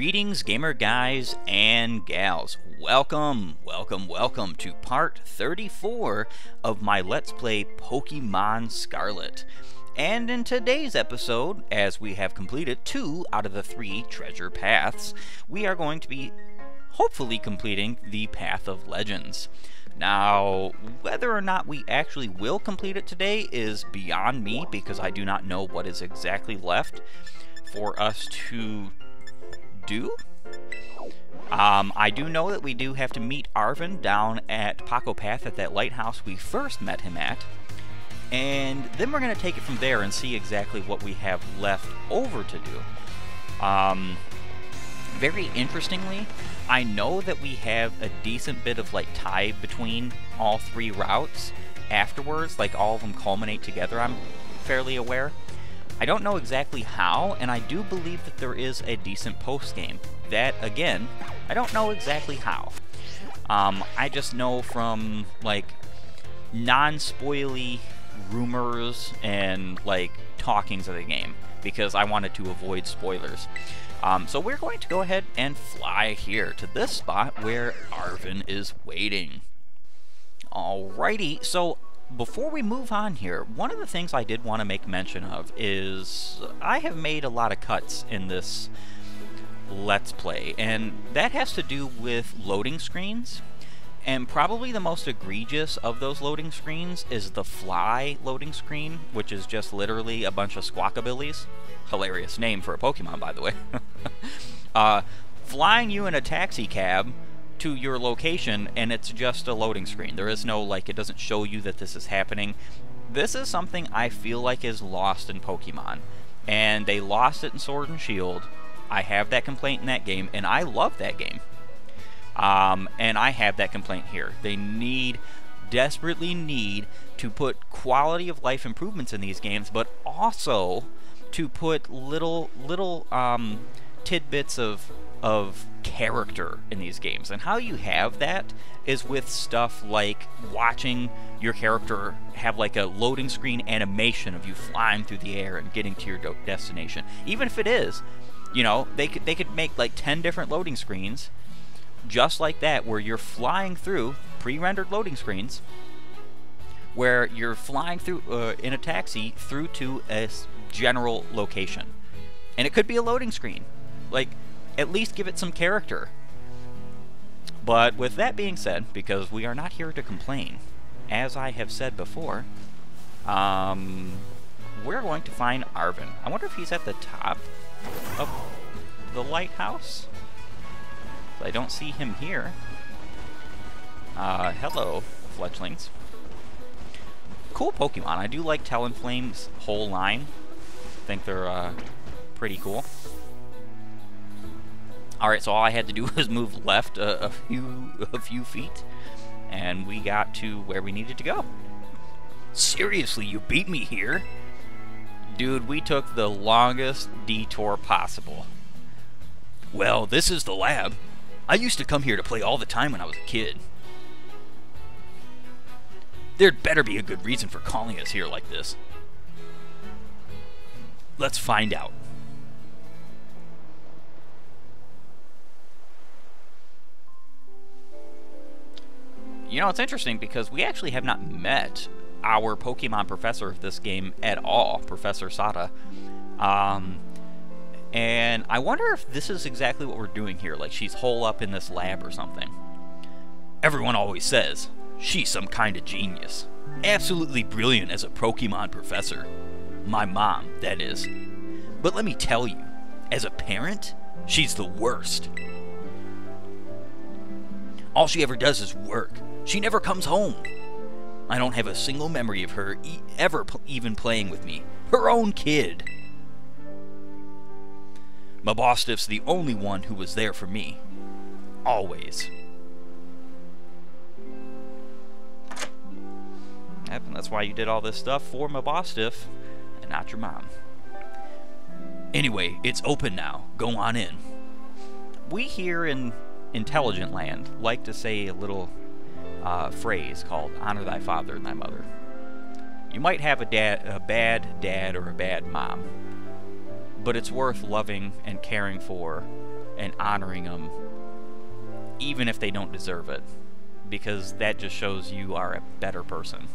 Greetings, gamer guys and gals. Welcome to part 34 of my Let's Play Pokemon Scarlet. And in today's episode, as we have completed 2 out of the 3 treasure paths, we are going to be hopefully completing the Path of Legends. Now, whether or not we actually will complete it today is beyond me, because I do not know what is exactly left for us to do. I do know that we do have to meet Arven down at Poco Path at that lighthouse we first met him at, and then we're going to take it from there and see exactly what we have left over to do. Very interestingly, I know that we have a decent bit of like tie between all 3 routes afterwards, like all of them culminate together, I'm fairly aware. I don't know exactly how, and I do believe that there is a decent post-game. That, again, I don't know exactly how. I just know from, like, non-spoily rumors and, like, talkings of the game, because I wanted to avoid spoilers. So we're going to go ahead and fly here to this spot where Arven is waiting. Alrighty, so before we move on here, one of the things I did want to make mention of is I have made a lot of cuts in this Let's Play, and that has to do with loading screens. And probably the most egregious of those loading screens is the fly loading screen, which is just literally a bunch of squawkabillies. Hilarious name for a Pokemon, by the way. Flying you in a taxi cab to your location, and it's just a loading screen. There is no, like, it doesn't show you that this is happening. This is something I feel like is lost in Pokemon, and they lost it in Sword and Shield. I have that complaint in that game, and I love that game. And I have that complaint here. They desperately need to put quality of life improvements in these games, but also to put little tidbits of character in these games. And how you have that is with stuff like watching your character have like a loading screen animation of you flying through the air and getting to your destination. Even if it is, you know, they could make like 10 different loading screens just like that, where you're flying through pre-rendered loading screens, where you're flying through in a taxi through to a general location. And it could be a loading screen. Like, at least give it some character. But with that being said, because we are not here to complain, as I have said before, we're going to find Arven. I wonder if he's at the top of the lighthouse. I don't see him here. Hello, fledglings. Cool Pokemon. I do like Talonflame's whole line. I think they're pretty cool. Alright, so all I had to do was move left a few feet, and we got to where we needed to go. Seriously, you beat me here? Dude, we took the longest detour possible. Well, this is the lab. I used to come here to play all the time when I was a kid. There'd better be a good reason for calling us here like this. Let's find out. You know, it's interesting because we actually have not met our Pokemon professor of this game at all, Professor Sada. And I wonder if this is exactly what we're doing here, like she's hole up in this lab or something. Everyone always says she's some kind of genius. Absolutely brilliant as a Pokemon professor. My mom, that is. But let me tell you, as a parent, she's the worst. All she ever does is work. She never comes home. I don't have a single memory of her ever even playing with me. Her own kid. Mabostiff's the only one who was there for me. Always. Yep, and that's why you did all this stuff for Mabostiff, and not your mom. Anyway, it's open now. Go on in. We here in Intelligent Land like to say a little phrase called honor thy father and thy mother. You might have a bad dad or a bad mom, but it's worth loving and caring for and honoring them, even if they don't deserve it, because that just shows you are a better person.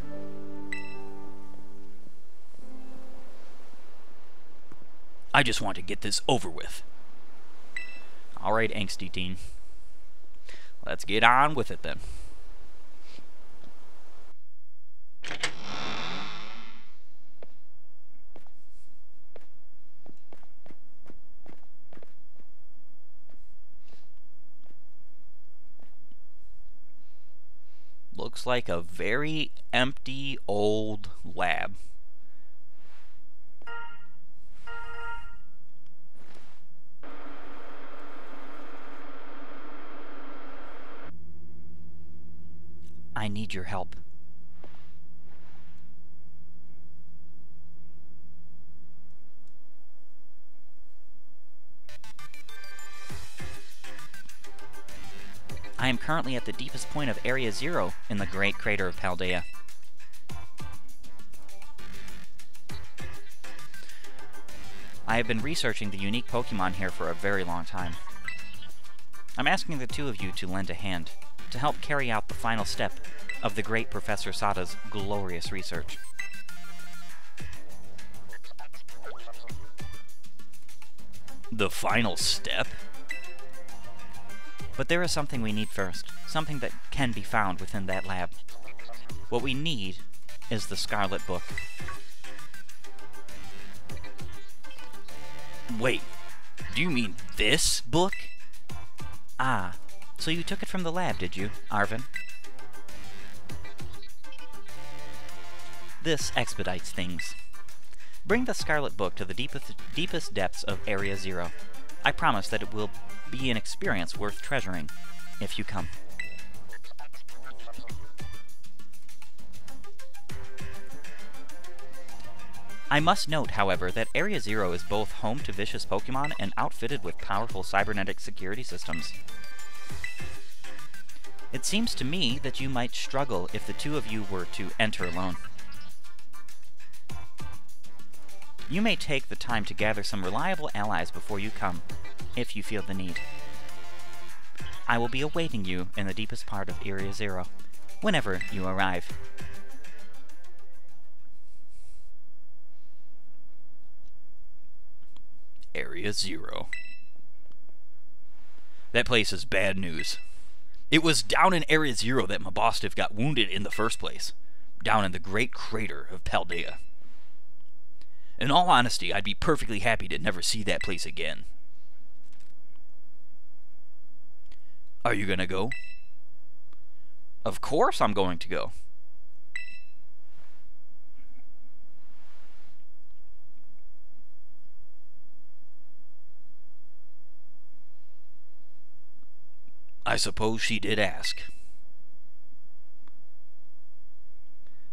I just want to get this over with. Alright, angsty teen. Let's get on with it then. Looks like a very empty old lab. I need your help. I am currently at the deepest point of Area 0 in the Great Crater of Paldea. I have been researching the unique Pokémon here for a very long time. I'm asking the two of you to lend a hand, to help carry out the final step of the great Professor Sada's glorious research. The final step? But there is something we need first, something that can be found within that lab. What we need is the Scarlet book. Wait, do you mean this book? Ah, so you took it from the lab, did you, Arven? This expedites things. Bring the Scarlet book to the deepest depths of Area 0. I promise that it will be an experience worth treasuring, if you come. I must note, however, that Area 0 is both home to vicious Pokémon and outfitted with powerful cybernetic security systems. It seems to me that you might struggle if the two of you were to enter alone. You may take the time to gather some reliable allies before you come, if you feel the need. I will be awaiting you in the deepest part of Area 0, whenever you arrive. Area 0. That place is bad news. It was down in Area 0 that Mabostif got wounded in the first place, down in the Great Crater of Paldea. In all honesty, I'd be perfectly happy to never see that place again. Are you gonna go? Of course I'm going to go. I suppose she did ask.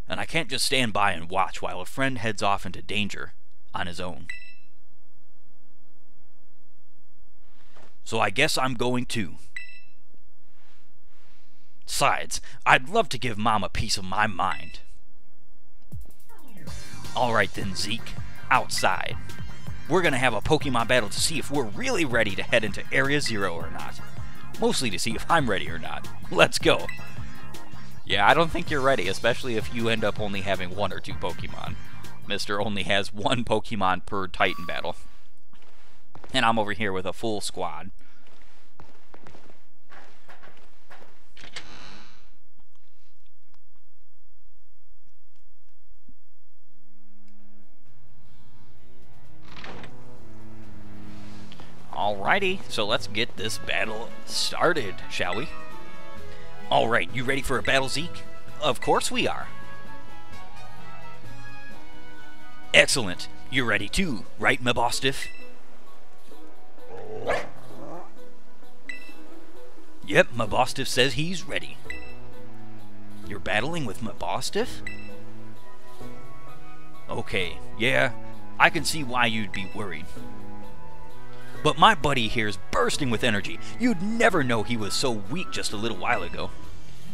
And I can't just stand by and watch while a friend heads off into danger on his own. So I guess I'm going too. Besides, I'd love to give Mom a piece of my mind. Alright then, Zeke. Outside. We're gonna have a Pokemon battle to see if we're really ready to head into Area 0 or not. Mostly to see if I'm ready or not. Let's go. Yeah, I don't think you're ready, especially if you end up only having one or two Pokemon. Mister only has one Pokemon per Titan battle. And I'm over here with a full squad. Alrighty, so let's get this battle started, shall we? Alright, you ready for a battle, Zeke? Of course we are. Excellent. You're ready too, right, Mabostif? Yep, Mabostif says he's ready. You're battling with Mabostif? Okay, yeah, I can see why you'd be worried. But my buddy here's bursting with energy. You'd never know he was so weak just a little while ago.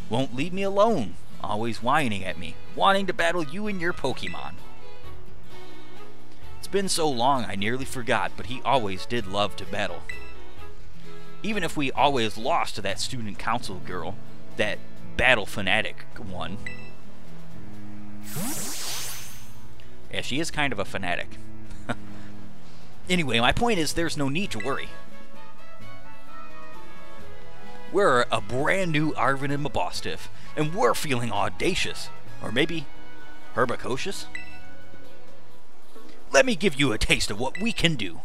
Won't leave me alone, always whining at me, wanting to battle you and your Pokemon. It's been so long I nearly forgot, but he always did love to battle. Even if we always lost to that student council girl, that battle fanatic one. Yeah, she is kind of a fanatic. Anyway, my point is there's no need to worry. We're a brand new Arven and Mabostiff, and we're feeling audacious. Or maybe herbaceous? Let me give you a taste of what we can do.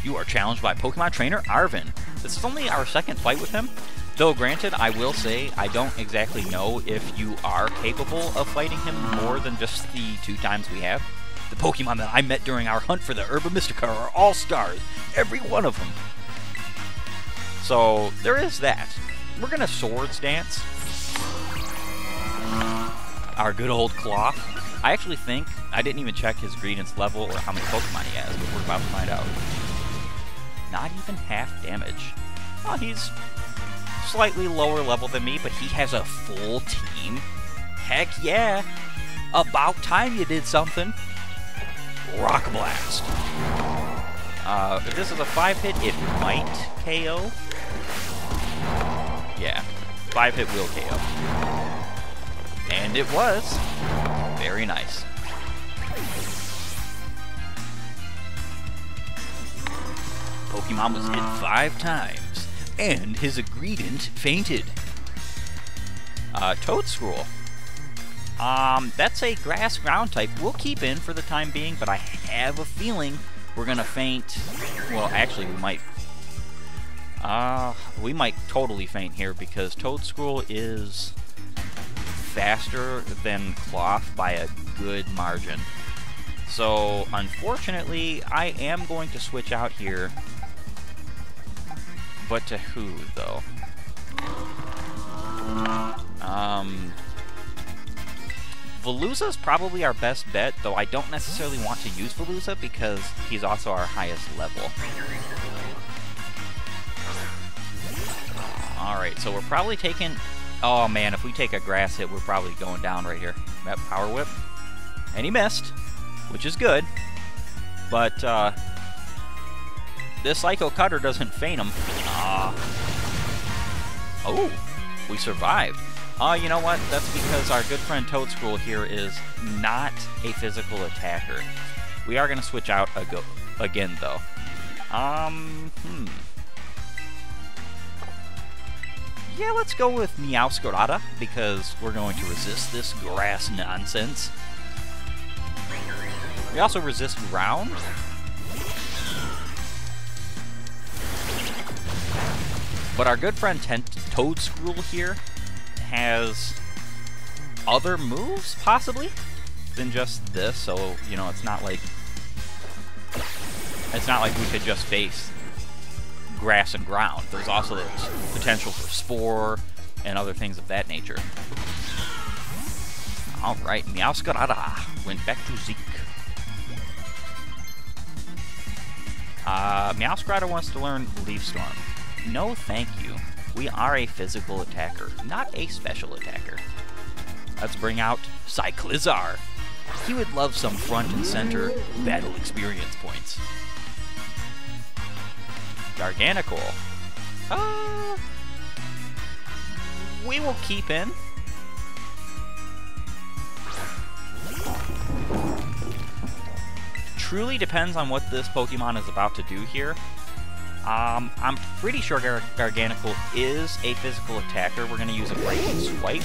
You are challenged by Pokemon trainer Arven. This is only our second fight with him. Though granted, I will say I don't exactly know if you are capable of fighting him more than just the 2 times we have. The Pokemon that I met during our hunt for the Herba Mystica are all stars, every one of them. So there is that. We're gonna Swords Dance our good old Cloth. I actually think I didn't even check his ingredients level or how many Pokemon he has, but we're about to find out. Not even half damage. Well, he's slightly lower level than me, but he has a full team. Heck yeah! About time you did something. Rock Blast. If this is a 5-hit, it might KO. Yeah, 5-hit will KO. And it was. Very nice. Pokemon was hit 5 times, and his ingredient fainted. Toadscroll. That's a grass ground type. We'll keep in for the time being, but I have a feeling we're gonna faint. Well, actually, we might totally faint here because Toadscroll is faster than Cloth by a good margin. So, unfortunately, I am going to switch out here. But to who, though? Veluza's probably our best bet, though I don't necessarily want to use Veluza because he's also our highest level. Alright, so we're probably taking... Oh man, if we take a grass hit, we're probably going down right here. That Power Whip. And he missed, which is good. But, this Psycho Cutter doesn't faint him. Oh, we survived. You know what? That's because our good friend Toadscroll here is not a physical attacker. We are going to switch out again, though. Yeah, let's go with Meowscarada, because we're going to resist this grass nonsense. We also resist ground. But our good friend Toadscroll here has other moves, possibly, than just this, so, you know, it's not like we could just face grass and ground. There's also the potential for Spore and other things of that nature. Alright, Meowscarada went back to Zeke. Meowscarada wants to learn Leaf Storm. No, thank you. We are a physical attacker, not a special attacker. Let's bring out Cyclizar. He would love some front and center battle experience points. Garganical. We will keep in. Truly depends on what this Pokemon is about to do here. I'm pretty sure Garganical is a physical attacker. We're going to use a Breaking Swipe.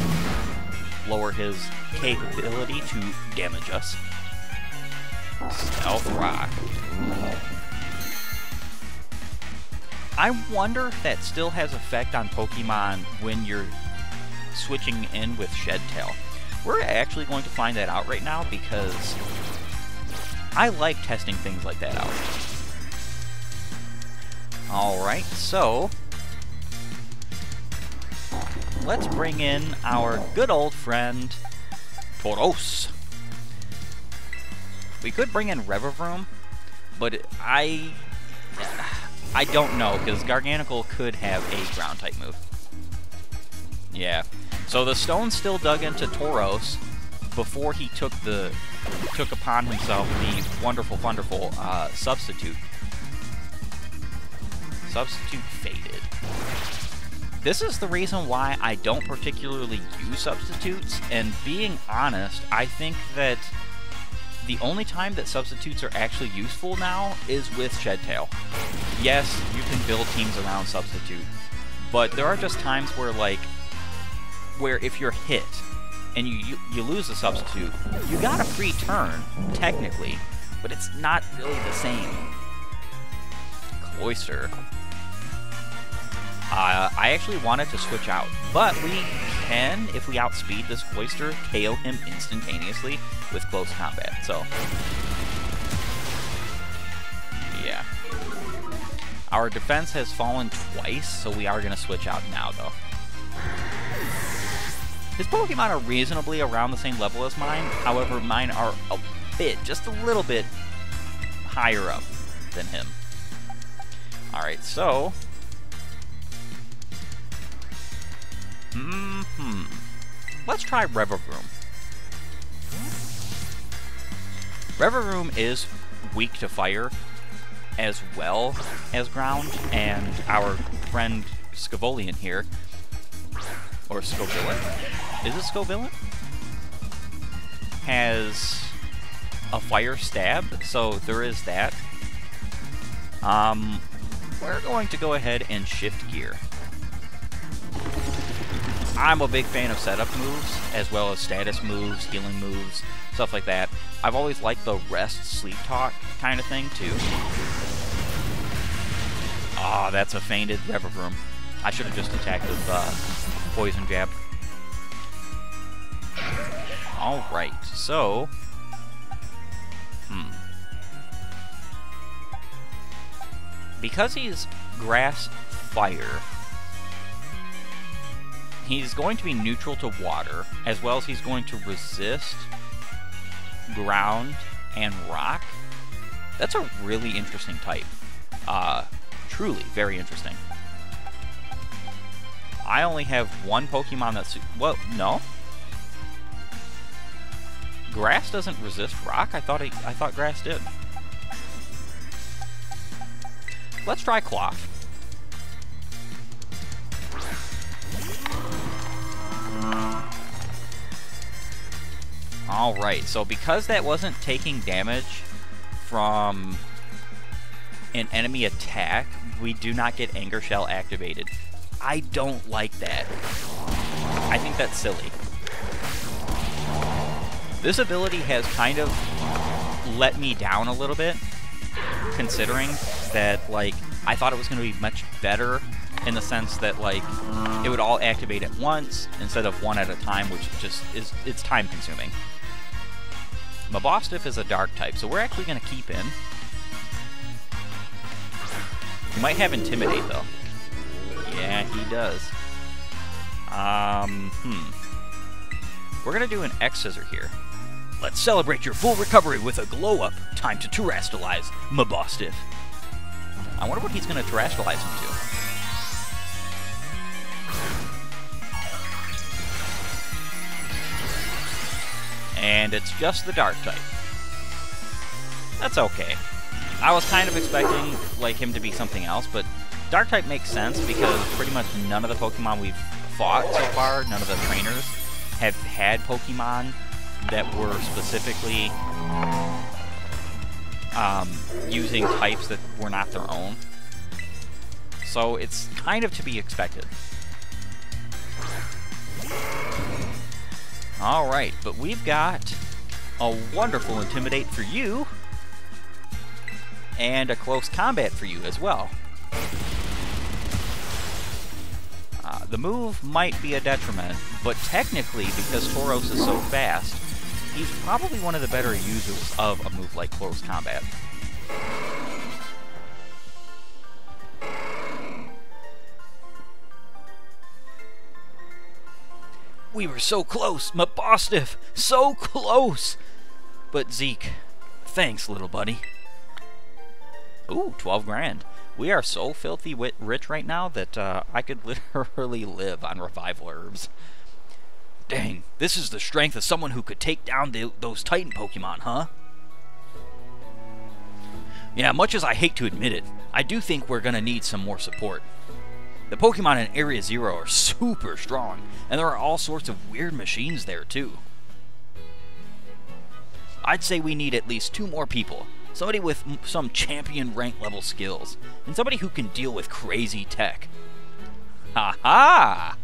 Lower his capability to damage us. Stealth Rock. I wonder if that still has effect on Pokemon when you're switching in with Shed Tail. We're actually going to find that out right now because I like testing things like that out. Alright, so let's bring in our good old friend Tauros. We could bring in Revavroom, but I don't know, because Garganical could have a ground-type move. Yeah, so the stone's still dug into Tauros, before he took upon himself the wonderful, wonderful substitute. Substitute faded. This is the reason why I don't particularly use substitutes, and being honest, I think that the only time that substitutes are actually useful now is with Shedtail. Yes, you can build teams around substitute, but there are just times where, like, where if you're hit and you lose a substitute, you got a free turn, technically, but it's not really the same. Cloyster. I actually wanted to switch out, but we can, if we outspeed this Cloyster, KO him instantaneously with close combat, so... yeah. Our defense has fallen twice, so we are going to switch out now, though. His Pokemon are reasonably around the same level as mine, however, mine are a bit, just a little bit higher up than him. Alright, so... let's try Revavroom. Revavroom is weak to fire as well as ground, and our friend Scovillain here, or Scovillain, is it Scovillain? Has a fire stab, so there is that. We're going to go ahead and shift gear. I'm a big fan of setup moves, as well as status moves, healing moves, stuff like that. I've always liked the rest, sleep talk kind of thing, too. Ah, that's a fainted Revavroom. I should have just attacked with Poison Jab. Alright, so... because he's Grass Fire... he's going to be neutral to water, as well as he's going to resist ground and rock. That's a really interesting type. Truly, very interesting. I only have one Pokemon that's... well, no. Grass doesn't resist rock? I thought grass did. Let's try Cloth. Alright, so because that wasn't taking damage from an enemy attack, we do not get Anger Shell activated. I don't like that. I think that's silly. This ability has kind of let me down a little bit, considering that, like, I thought it was going to be much better in the sense that, like, it would all activate at once instead of one at a time, which just is, it's time consuming. Mabostiff is a dark type, so we're actually going to keep in. He might have Intimidate, though. Yeah, he does. We're going to do an X-Scissor here. Let's celebrate your full recovery with a glow-up. Time to terrestrialize Mabostiff. I wonder what he's going to terrestrialize him to. And it's just the dark type. That's okay. I was kind of expecting, like, him to be something else, but dark type makes sense because pretty much none of the Pokemon we've fought so far, none of the trainers, have had Pokemon that were specifically using types that were not their own. So it's kind of to be expected. Alright, but we've got a wonderful Intimidate for you, and a Close Combat for you as well. The move might be a detriment, but technically, because Tauros is so fast, he's probably one of the better users of a move like Close Combat. We were so close, Mabostiff! So close! But Zeke, thanks, little buddy. Ooh, 12 grand. We are so filthy rich right now that I could literally live on revival herbs. Dang, this is the strength of someone who could take down those Titan Pokemon, huh? Yeah, much as I hate to admit it, I do think we're gonna need some more support. The Pokemon in Area Zero are super strong, and there are all sorts of weird machines there too. I'd say we need at least 2 more people. Somebody with some champion rank level skills, and somebody who can deal with crazy tech. Ha ha!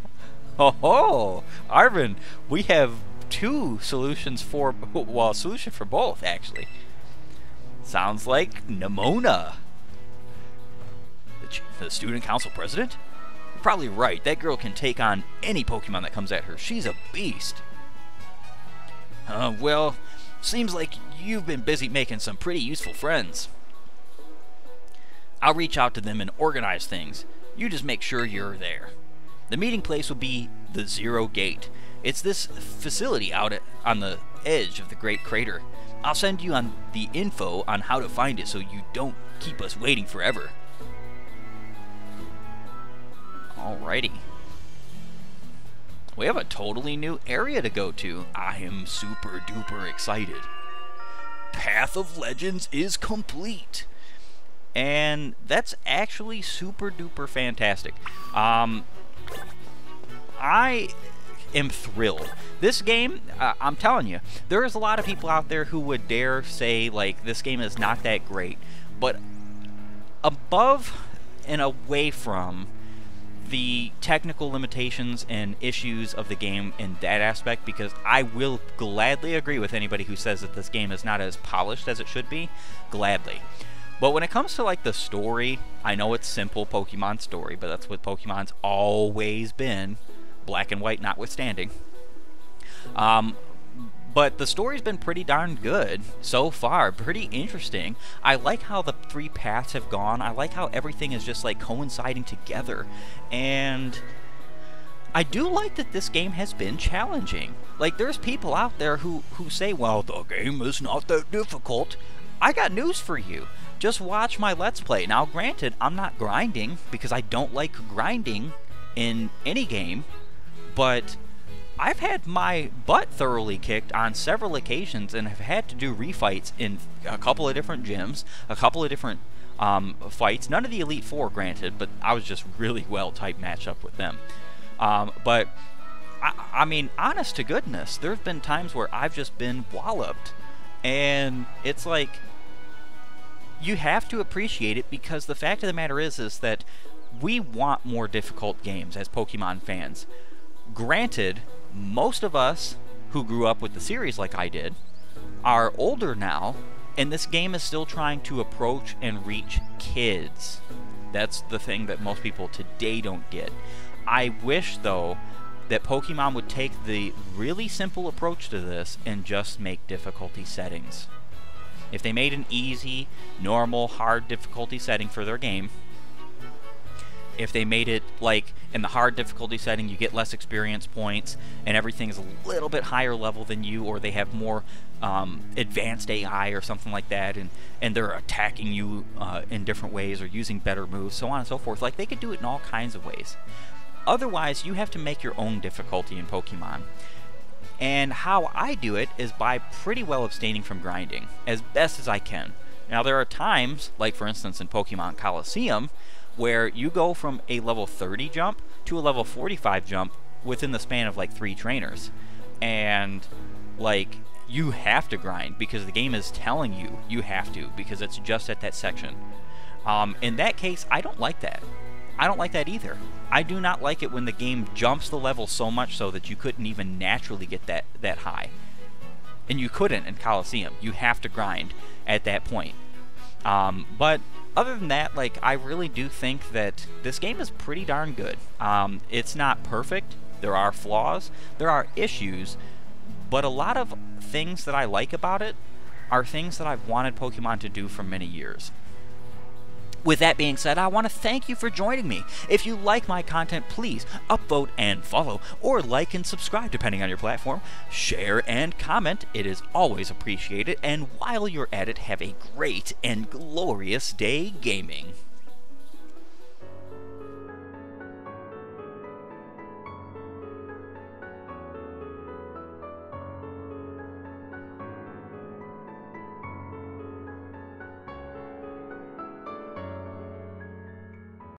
Ho ho! Arven, we have 2 solutions for, well, a solution for both, actually. Sounds like Nimona. The student council president? You're probably right. That girl can take on any Pokemon that comes at her. She's a beast. Well, seems like you've been busy making some pretty useful friends. I'll reach out to them and organize things. You just make sure you're there. The meeting place will be the Zero Gate. It's this facility out on the edge of the Great Crater. I'll send you on the info on how to find it so you don't keep us waiting forever. Alrighty. We have a totally new area to go to. I am super duper excited. Path of Legends is complete. And that's actually super duper fantastic. I am thrilled. This game, I'm telling you, there's a lot of people out there who would dare say, like, this game is not that great. But above and away from the technical limitations and issues of the game in that aspect, because I will gladly agree with anybody who says that this game is not as polished as it should be, gladly. But when it comes to, like, the story, I know it's simple Pokemon story, but that's what Pokemon's always been, black and white notwithstanding. But the story's been pretty darn good so far, pretty interesting. I like how the 3 paths have gone. I like how everything is just, like, coinciding together. And I do like that this game has been challenging. Like, there's people out there who say, well, the game is not that difficult. I got news for you. Just watch my Let's Play. Now, granted, I'm not grinding because I don't like grinding in any game, but I've had my butt thoroughly kicked on several occasions and have had to do refights in a couple of different gyms, a couple of different fights. None of the Elite Four, granted, but I was just really well-typed matched up with them. But, I mean, honest to goodness, there have been times where I've just been walloped. And it's like, you have to appreciate it, because the fact of the matter is that we want more difficult games as Pokemon fans. Granted, most of us who grew up with the series like I did are older now, and this game is still trying to approach and reach kids. That's the thing that most people today don't get. I wish, though, that Pokemon would take the really simple approach to this and just make difficulty settings. If they made an easy, normal, hard difficulty setting for their game, if they made it like in the hard difficulty setting you get less experience points and everything's a little bit higher level than you, or they have more advanced AI or something like that, and they're attacking you in different ways or using better moves, so on and so forth. Like, they could do it in all kinds of ways. Otherwise, you have to make your own difficulty in Pokemon. And how I do it is by pretty well abstaining from grinding as best as I can. Now, there are times, like for instance in Pokemon Coliseum, where you go from a level 30 jump to a level 45 jump within the span of like 3 trainers. And, like, you have to grind because the game is telling you you have to, because it's just at that section. In that case, I don't like that. I don't like that either. I do not like it when the game jumps the level so much so that you couldn't even naturally get that high. And you couldn't in Coliseum. You have to grind at that point. But other than that, like, I really do think that this game is pretty darn good. It's not perfect. There are flaws. There are issues. But a lot of things that I like about it are things that I've wanted Pokemon to do for many years. With that being said, I want to thank you for joining me. If you like my content, please upvote and follow, or like and subscribe depending on your platform. Share and comment. It is always appreciated. And while you're at it, have a great and glorious day gaming.